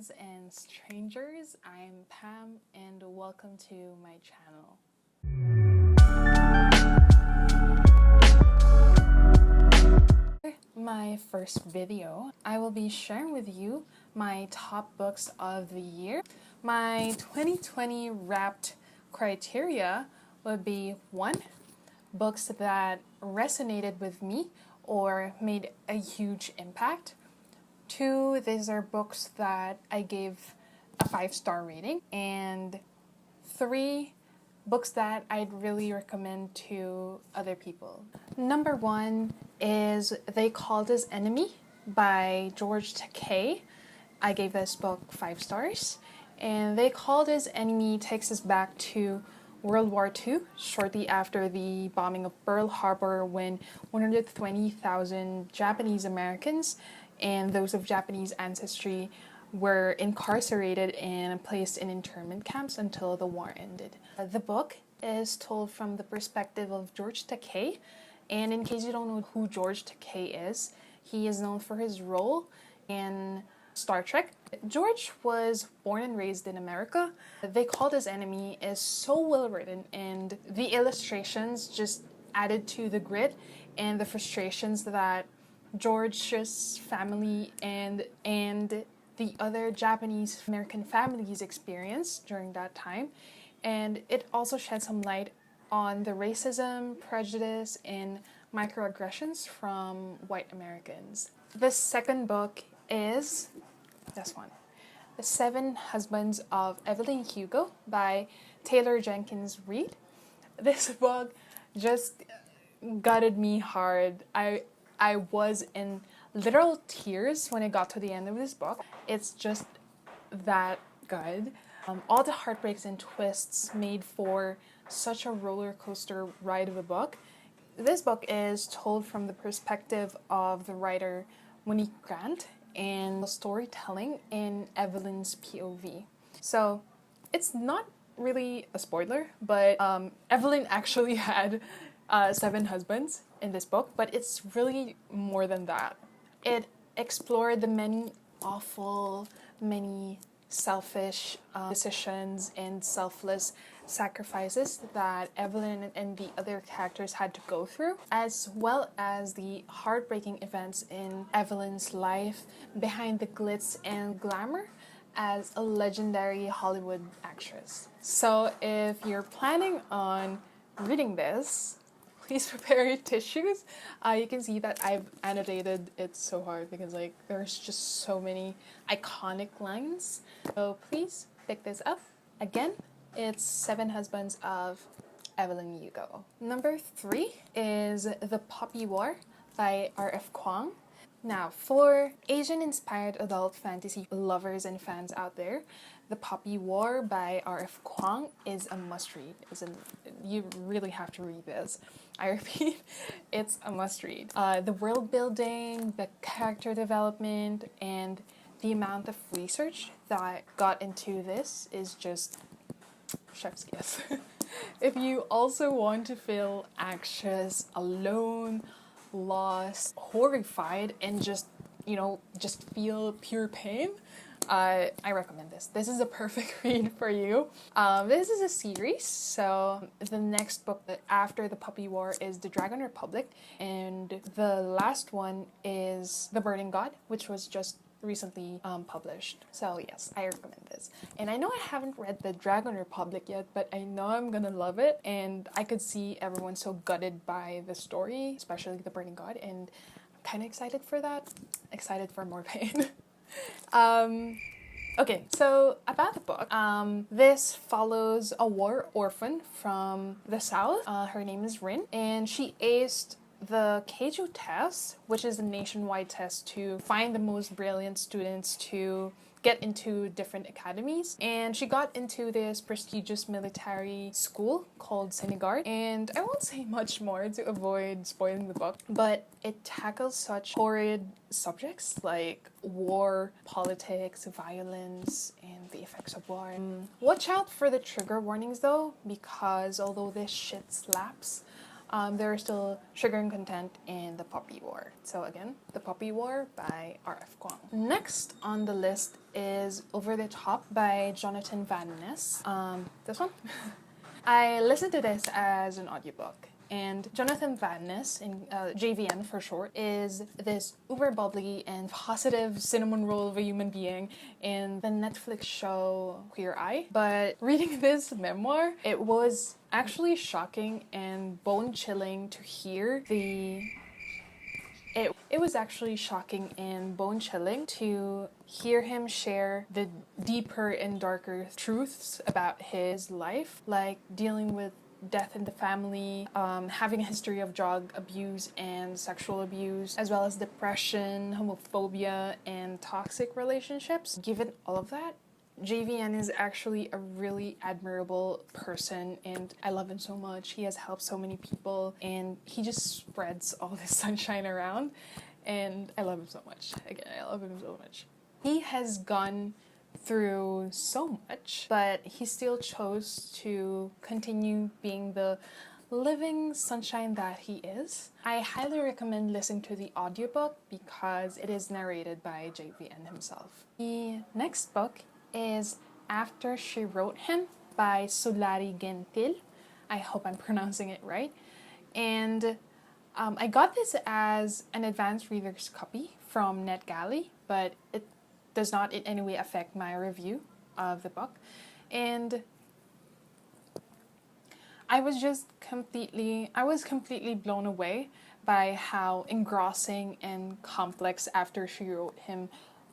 friends and strangers. I'm Pam and welcome to my channel. My first video, I will be sharing with you my top books of the year. My 2020 wrapped criteria would be 1. Books that resonated with me or made a huge impact. 2, these are books that I gave a 5-star rating. And 3, books that I'd really recommend to other people. Number 1 is They Called Us Enemy by George Takei. I gave this book 5 stars. And They Called Us Enemy takes us back to World War II, shortly after the bombing of Pearl Harbor, when 120,000 Japanese Americans and those of Japanese ancestry were incarcerated and placed in internment camps until the war ended. The book is told from the perspective of George Takei, and in case you don't know who George Takei is, he is known for his role in Star Trek. George was born and raised in America. They Called Us Enemy is so well written, and the illustrations just added to the grit and the frustrations that George's family and the other Japanese American families experienced during that time. And it also shed some light on the racism, prejudice, and microaggressions from white Americans. The second book is this one, The 7 Husbands of Evelyn Hugo by Taylor Jenkins Reid. This book just gutted me hard. I was in literal tears when I got to the end of this book. It's just that good. All the heartbreaks and twists made for such a roller coaster ride of a book. This book is told from the perspective of the writer Monique Grant and the storytelling in Evelyn's POV. So it's not really a spoiler, but Evelyn actually had 7 husbands in this book, but it's really more than that. It explored the many awful, many selfish decisions and selfless sacrifices that Evelyn and the other characters had to go through, as well as the heartbreaking events in Evelyn's life behind the glitz and glamour as a legendary Hollywood actress. So if you're planning on reading this, please prepare your tissues. You can see that I've annotated it so hard because there's just so many iconic lines. So please pick this up. Again, it's 7 Husbands of Evelyn Hugo. Number 3 is The Poppy War by R.F. Kuang. Now, for Asian-inspired adult fantasy lovers and fans out there, The Poppy War by R.F. Kuang is a must-read. You really have to read this. I repeat, it's a must-read. The world building, the character development, and the amount of research that got into this is just chef's kiss. If you also want to feel anxious, alone, lost, horrified, and just feel pure pain, I recommend this. This is a perfect read for you. This is a series, so the next book after The Poppy War is The Dragon Republic, and the last one is The Burning God, which was just recently published. So yes, I recommend this. And I know I haven't read The Dragon Republic yet, but I know I'm gonna love it, and I could see everyone so gutted by the story, especially The Burning God, and I'm kind of excited for that. Excited for more pain. Okay, so about the book, this follows a war orphan from the south. Her name is Rin, and she aced the Keiju test, which is a nationwide test to find the most brilliant students to get into different academies. And she got into this prestigious military school called Senegard. And I won't say much more to avoid spoiling the book, but it tackles such horrid subjects like war, politics, violence, and the effects of war. Watch out for the trigger warnings though, because although this shit slaps, there are still triggering content in The Poppy War. So again, The Poppy War by R.F. Kuang. Next on the list is Over the Top by Jonathan Van Ness. This one? I listened to this as an audiobook. And Jonathan Van Ness, in JVN for short, is this uber bubbly and positive cinnamon roll of a human being in the Netflix show Queer Eye. But reading this memoir, it was actually shocking and bone-chilling to hear It was actually shocking and bone-chilling to hear him share the deeper and darker truths about his life, like dealing with death in the family, having a history of drug abuse and sexual abuse, as well as depression, homophobia, and toxic relationships. Given all of that, JVN is actually a really admirable person, and I love him so much. He has helped so many people, and he just spreads all this sunshine around, and I love him so much. Again, I love him so much. He has gone through so much, but he still chose to continue being the living sunshine that he is. I highly recommend listening to the audiobook because it is narrated by JVN himself. The next book is After She Wrote Him by Sulari Gentil. I hope I'm pronouncing it right. And I got this as an advanced reader's copy from NetGalley, but it does not in any way affect my review of the book. And I was completely blown away by how engrossing and complex After She Wrote Him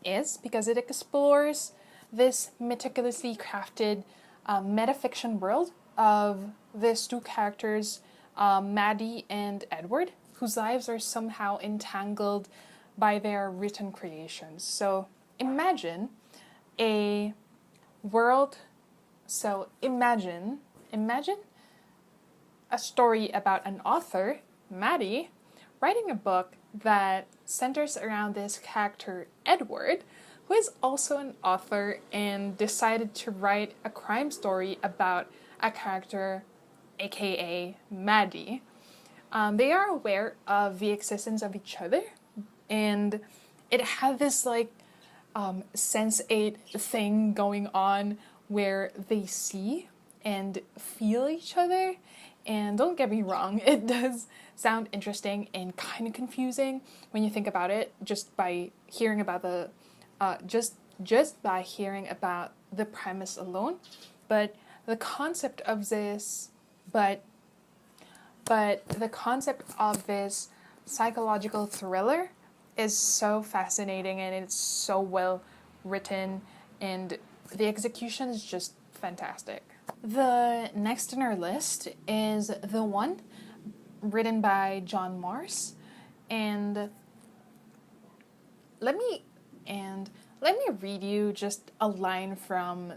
is, because it explores this meticulously crafted metafiction world of these two characters, Maddie and Edward, whose lives are somehow entangled by their written creations. So imagine a world, imagine a story about an author, Maddie, writing a book that centers around this character, Edward, who is also an author and decided to write a crime story about a character, aka Maddie. They are aware of the existence of each other, and it had this Sense8 thing going on where they see and feel each other. And don't get me wrong, it does sound interesting and kind of confusing when you think about it, just by hearing about the by hearing about the premise alone. But the concept of this psychological thriller is so fascinating, and it's so well written, and the execution is just fantastic. The next in our list is The One, written by John Marrs, and let me read you just a line from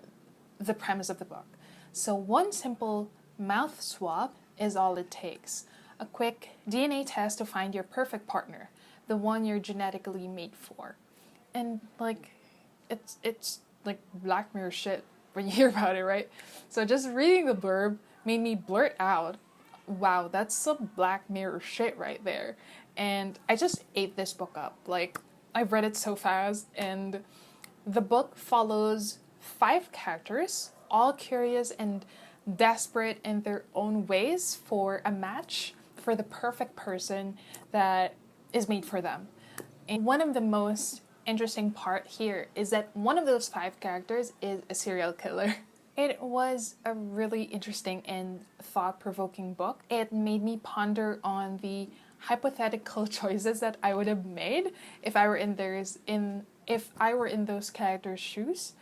the premise of the book. So, one simple mouth swab is all it takes. A quick DNA test to find your perfect partner, the one you're genetically made for. And it's like Black Mirror shit when you hear about it, right? So just reading the blurb made me blurt out, wow, that's some Black Mirror shit right there. And I just ate this book up. I've read it so fast, and the book follows 5 characters, all curious and desperate in their own ways for a match, for the perfect person that is made for them. And one of the most interesting part here is that one of those 5 characters is a serial killer. It was a really interesting and thought-provoking book. It made me ponder on the hypothetical choices that I would have made if I were in those characters' shoes.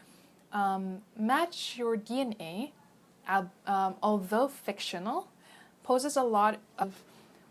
Match Your DNA, although fictional, poses a lot of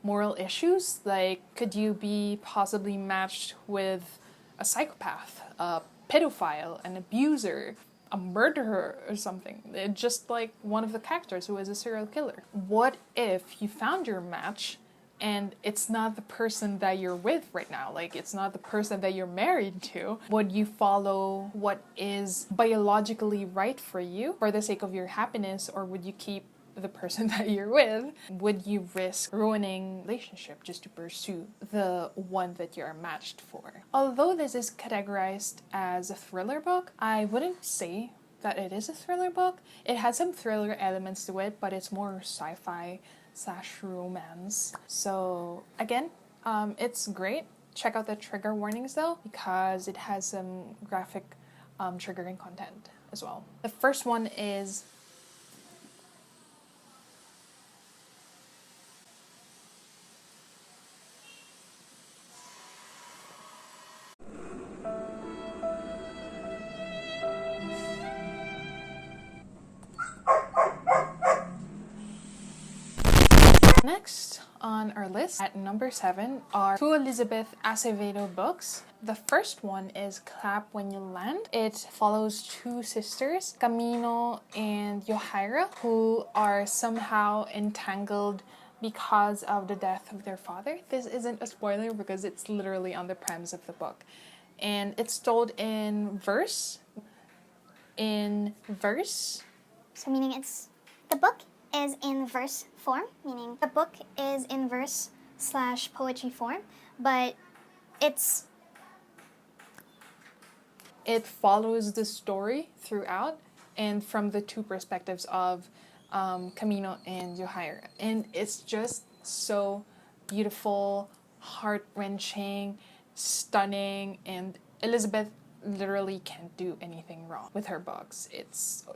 moral issues, like could you be possibly matched with a psychopath, a pedophile, an abuser, a murderer or something, just like one of the characters who is a serial killer. What if you found your match and it's not the person that you're with right now, it's not the person that you're married to? Would you follow what is biologically right for you for the sake of your happiness, or would you keep the person that you're with, would you risk ruining a relationship just to pursue the one that you're matched for? Although this is categorized as a thriller book, I wouldn't say that it is a thriller book. It has some thriller elements to it, but it's more sci-fi / romance. So again, it's great. Check out the trigger warnings though, because it has some graphic triggering content as well. The first one is next on our list at number 7 are 2 Elizabeth Acevedo books. The first one is Clap When You Land. It follows 2 sisters, Camino and Yohaira, who are somehow entangled because of the death of their father. This isn't a spoiler because it's literally on the premise of the book. And it's told in verse. So meaning it's the book is in verse form, meaning the book is in verse / poetry form, but it follows the story throughout and from the 2 perspectives of Camino and Yohaira. And it's just so beautiful, heart-wrenching, stunning, and Elizabeth literally can't do anything wrong with her books.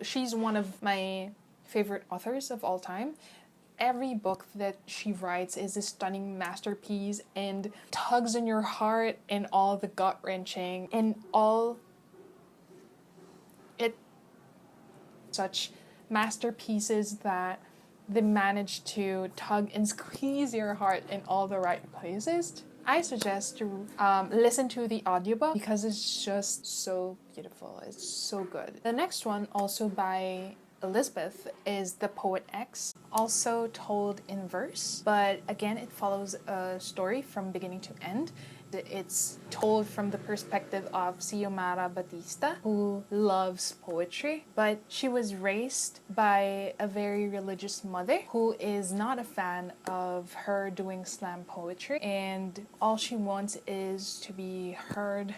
She's one of my favorite authors of all time. Every book that she writes is a stunning masterpiece and tugs in your heart and all the gut-wrenching and all it such masterpieces that they manage to tug and squeeze your heart in all the right places. I suggest to listen to the audiobook because it's just so beautiful. It's so good. The next one, also by Elizabeth, is The Poet X, also told in verse, but again it follows a story from beginning to end. It's told from the perspective of Xiomara Batista, who loves poetry, but she was raised by a very religious mother who is not a fan of her doing slam poetry, and all she wants is to be heard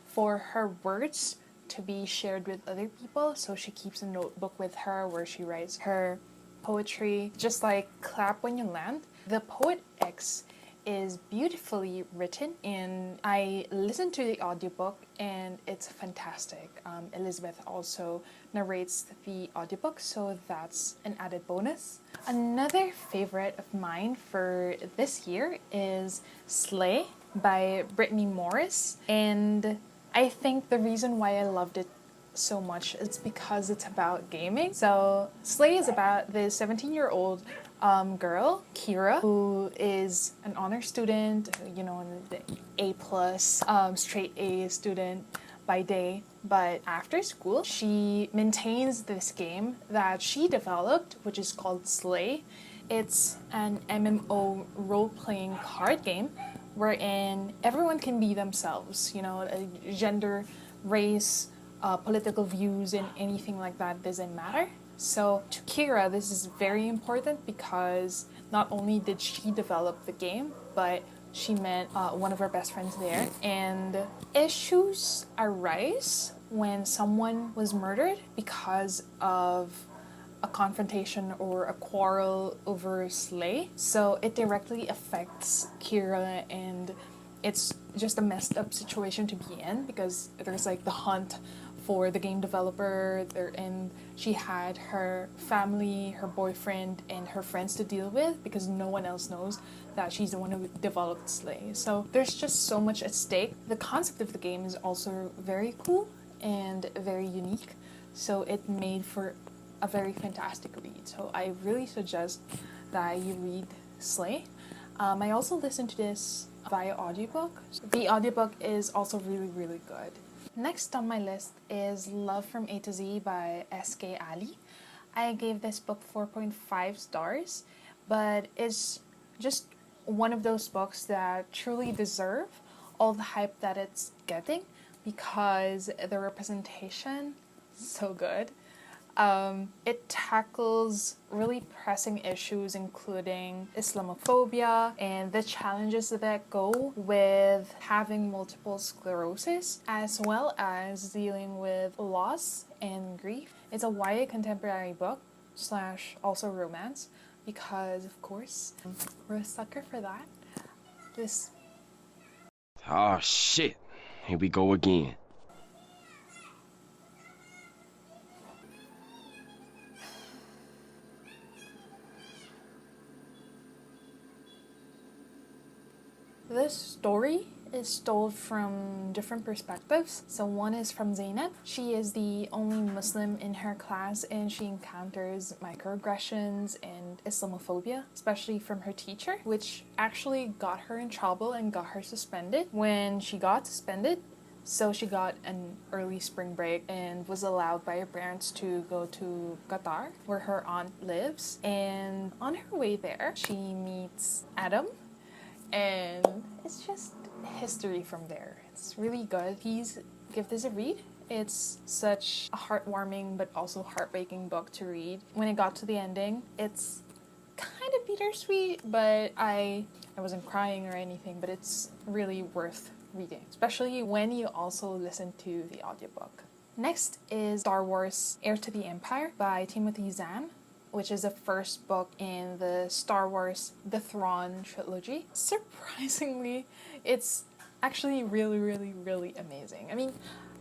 for her words to be shared with other people. So she keeps a notebook with her where she writes her poetry, just like Clap When You Land. The Poet X is beautifully written, and I listened to the audiobook and it's fantastic. Elizabeth also narrates the audiobook, so that's an added bonus. Another favorite of mine for this year is Slay by Brittany Morris, and I think the reason why I loved it so much is because it's about gaming. So Slay is about the 17-year-old girl, Kira, who is an honor student, you know, the A+, straight A student by day. But after school, she maintains this game that she developed, which is called Slay. It's an MMO role-playing card game wherein everyone can be themselves, you know, gender, race, political views, and anything like that doesn't matter. So to Kira, this is very important because not only did she develop the game, but she met one of her best friends there. And issues arise when someone was murdered because of a confrontation or a quarrel over Slay. So it directly affects Kira, and it's just a messed up situation to be in because there's like the hunt for the game developer there, and she had her family, her boyfriend, and her friends to deal with because no one else knows that she's the one who developed Slay. So there's just so much at stake. The concept of the game is also very cool and very unique, so it made for a very fantastic read. So I really suggest that you read Slay. I also listened to this via audiobook. The audiobook is also really, really good. Next on my list is Love from A to Z by S.K. Ali. I gave this book 4.5 stars, but it's just one of those books that truly deserve all the hype that it's getting because the representation is so good. It tackles really pressing issues including Islamophobia and the challenges that go with having multiple sclerosis, as well as dealing with loss and grief. It's a YA contemporary book slash also romance because, of course, we're a sucker for that. This Oh shit, here we go again. This story is told from different perspectives. So one is from Zainab. She is the only Muslim in her class and she encounters microaggressions and Islamophobia, especially from her teacher, which actually got her in trouble and got her suspended. When she got suspended, so she got an early spring break and was allowed by her parents to go to Qatar, where her aunt lives. And on her way there, she meets Adam, and it's just history from there. It's really good. Please give this a read. It's such a heartwarming but also heartbreaking book to read. When it got to the ending, it's kind of bittersweet, but I wasn't crying or anything, but it's really worth reading, especially when you also listen to the audiobook. Next is Star Wars Heir to the Empire by Timothy Zahn, which is the first book in the Star Wars The Throne trilogy. Surprisingly, it's actually really, really, really amazing. I mean,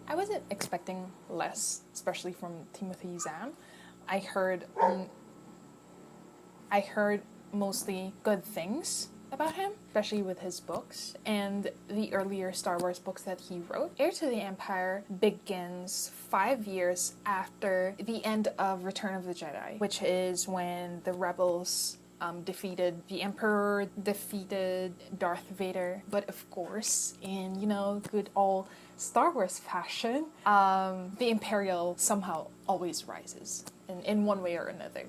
I wasn't expecting less, especially from Timothy Zahn. I heard mostly good things about him, especially with his books and the earlier Star Wars books that he wrote. Heir to the Empire begins 5 years after the end of Return of the Jedi, which is when the rebels defeated the Emperor, defeated Darth Vader. But of course, in, good old Star Wars fashion, the Imperial somehow always rises in one way or another.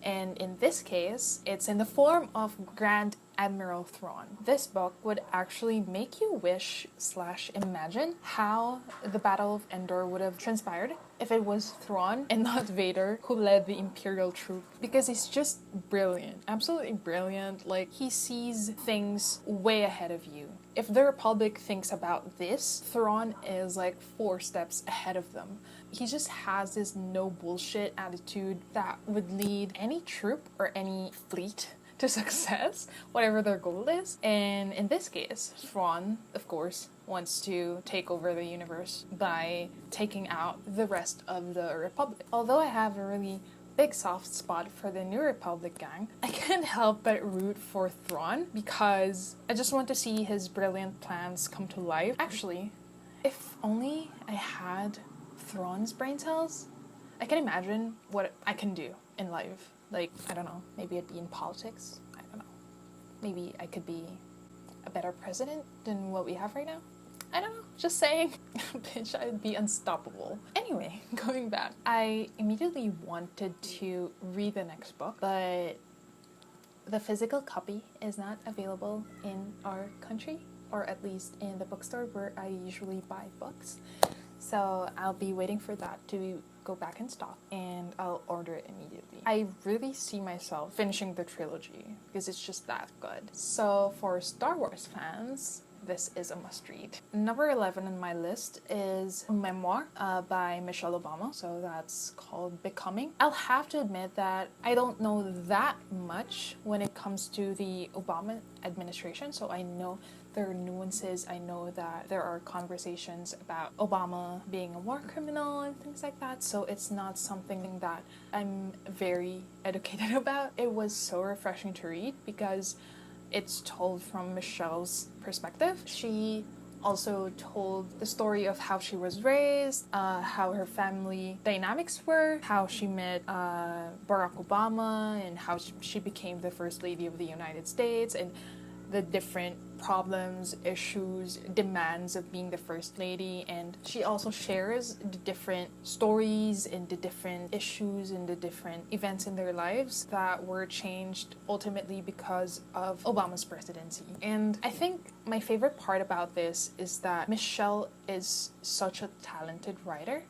And in this case, it's in the form of Grand Admiral Thrawn. This book would actually make you wish/imagine how the Battle of Endor would have transpired if it was Thrawn and not Vader who led the Imperial troop. Because he's just brilliant, absolutely brilliant. Like, he sees things way ahead of you. If the Republic thinks about this, Thrawn is like 4 steps ahead of them. He just has this no bullshit attitude that would lead any troop or any fleet to success, whatever their goal is. And in this case, Thrawn, of course, wants to take over the universe by taking out the rest of the Republic. Although I have a really big soft spot for the New Republic gang, I can't help but root for Thrawn because I just want to see his brilliant plans come to life. Actually, if only I had Thrawn's brain cells, I can imagine what I can do in life. Like, I don't know, maybe I'd be in politics. I don't know. Maybe I could be a better president than what we have right now. I don't know, just saying. Bitch, I'd be unstoppable. Anyway, going back, I immediately wanted to read the next book, but the physical copy is not available in our country, or at least in the bookstore where I usually buy books. So I'll be waiting for that to go back in stock and I'll order it immediately. I really see myself finishing the trilogy because it's just that good. So for Star Wars fans, this is a must-read. Number 11 on my list is a memoir by Michelle Obama. So that's called Becoming. I'll have to admit that I don't know that much when it comes to the Obama administration. So I know there are nuances. I know that there are conversations about Obama being a war criminal and things like that. So it's not something that I'm very educated about. It was so refreshing to read because it's told from Michelle's perspective. She also told the story of how she was raised, how her family dynamics were, how she met Barack Obama, and how she became the First Lady of the United States, and the different problems, issues, demands of being the First Lady. And she also shares the different stories and the different issues and the different events in their lives that were changed ultimately because of Obama's presidency. And I think my favorite part about this is that Michelle is such a talented writer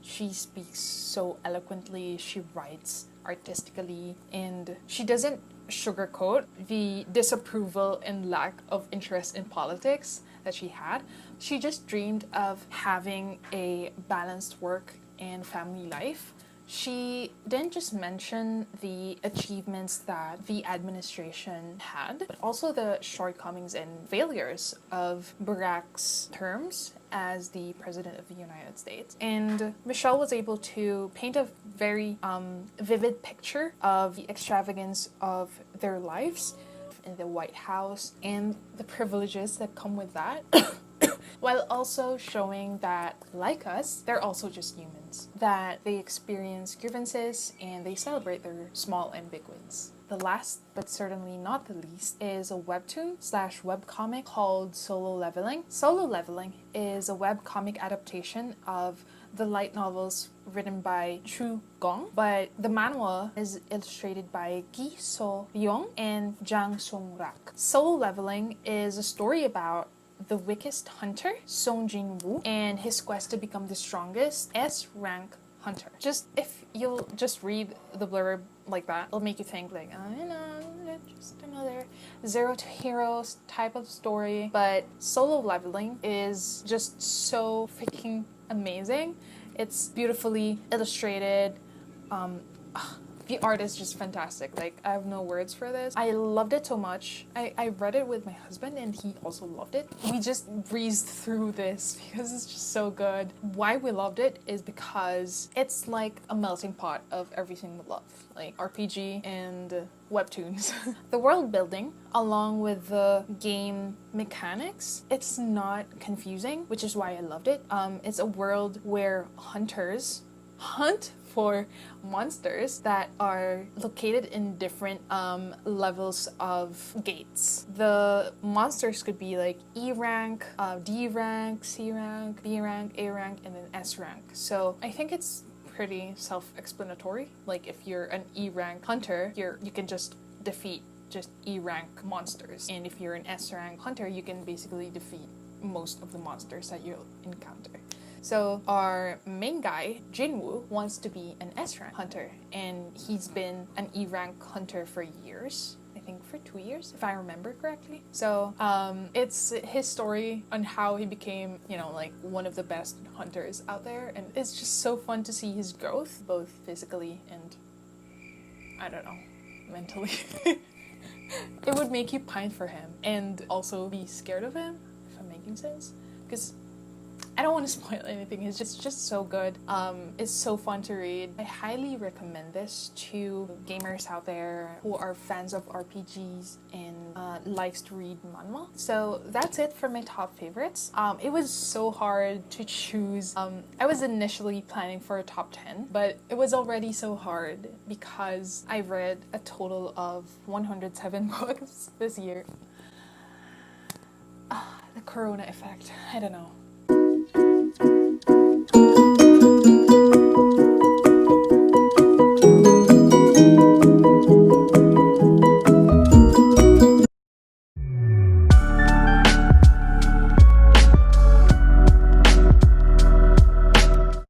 She speaks so eloquently, she writes artistically, and she doesn't sugarcoat the disapproval and lack of interest in politics that she had. She just dreamed of having a balanced work and family life. She didn't just mention the achievements that the administration had, but also the shortcomings and failures of Barack's terms as the President of the United States. And Michelle was able to paint a very vivid picture of the extravagance of their lives in the White House and the privileges that come with that. While also showing that, like us, they're also just humans, that they experience grievances and they celebrate their small and big wins. The last, but certainly not the least, is a webtoon/webcomic called Solo Leveling. Solo Leveling is a webcomic adaptation of the light novels written by Chu Gong, but the manhwa is illustrated by Gi So Young and Jang Song Rak. Solo Leveling is a story about the weakest hunter, Song Jin-woo, and his quest to become the strongest S-rank hunter. Just if you'll just read the blurb like that, it'll make you think like, oh, you know, just another zero to heroes type of story. But Solo Leveling is just so freaking amazing. It's beautifully illustrated. The art is just fantastic. Like, I have no words for this. I loved it so much. I read it with my husband and he also loved it. We just breezed through this because it's just so good. Why we loved it is because it's like a melting pot of everything we love, like RPG and webtoons. The world building, along with the game mechanics, it's not confusing, which is why I loved it. It's a world where hunters hunt for monsters that are located in different levels of gates. The monsters could be like E rank, D rank, C rank, B rank, A rank, and then S rank. So I think it's pretty self-explanatory. Like if you're an E rank hunter, you can just defeat just E rank monsters, and if you're an S rank hunter, you can basically defeat most of the monsters that you'll encounter. So our main guy, Jinwoo, wants to be an S-rank hunter, and he's been an E-rank hunter for years. I think for 2 years, if I remember correctly. So it's his story on how he became, you know, like one of the best hunters out there, and it's just so fun to see his growth, both physically and, I don't know, mentally. It would make you pine for him and also be scared of him, if I'm making sense, because I don't want to spoil anything. It's just so good. It's so fun to read. I highly recommend this to gamers out there who are fans of RPGs and likes to read manhwa. So that's it for my top favorites. It was so hard to choose. I was initially planning for a top 10, but it was already so hard because I read a total of 107 books this year. The corona effect. I don't know.